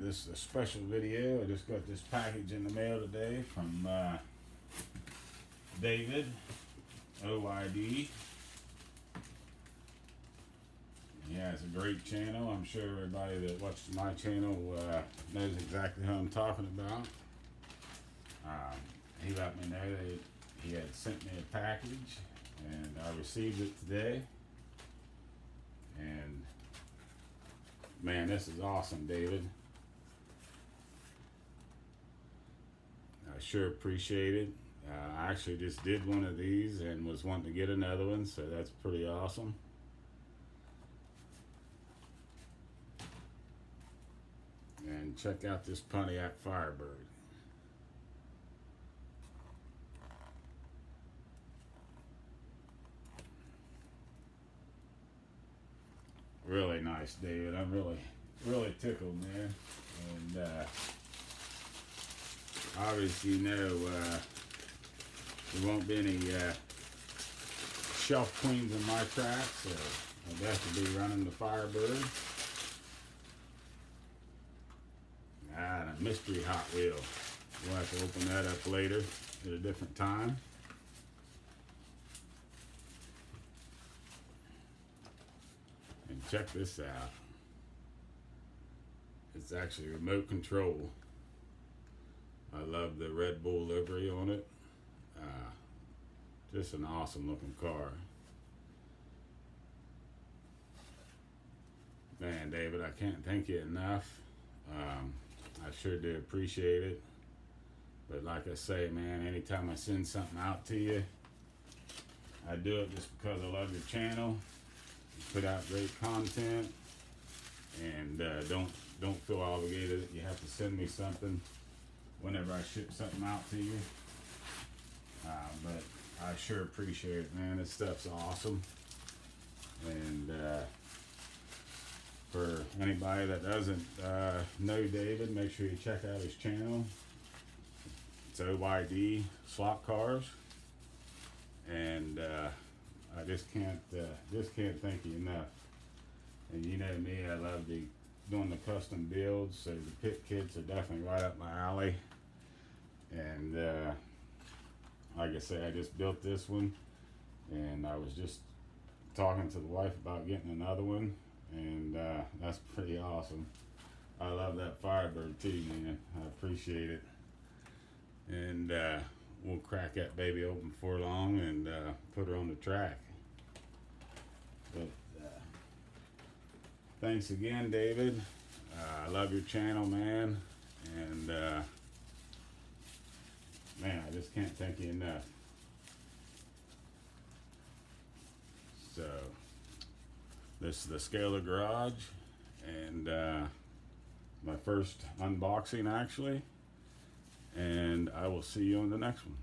This is a special video. I just got this package in the mail today from David, OYD. He has a great channel. I'm sure everybody that watches my channel knows exactly who I'm talking about. He let me know that he had sent me a package, and I received it today. And man, this is awesome, David. I sure appreciate it. I actually just did one of these and was wanting to get another one, so that's pretty awesome. And check out this Pontiac Firebird. Really nice, David. I'm really tickled, man. And obviously, you know, there won't be any shelf queens in my track, so I'll definitely be running the Firebird. And a mystery Hot Wheel. We'll have to open that up later at a different time. And check this out. It's actually remote control. I love the Red Bull livery on it. Just an awesome looking car. Man, David, I can't thank you enough. I sure do appreciate it. But like I say, man, anytime I send something out to you, I do it just because I love your channel. You put out great content, and don't feel obligated that you have to send me something whenever I ship something out to you. But I sure appreciate it, man. This stuff's awesome. And for anybody that doesn't know David, make sure you check out his channel. It's OYD Slot Cars, and I just can't thank you enough. And you know me, I love doing the custom builds, so the pit kits are definitely right up my alley. And like I say, I just built this one, and I was just talking to the wife about getting another one, and that's pretty awesome. I love that Firebird too, man. I appreciate it. And we'll crack that baby open before long and put her on the track. But thanks again, David. I love your channel, man. And man, I just can't thank you enough. So this is the Scalar Garage, and my first unboxing actually, and I will see you on the next one.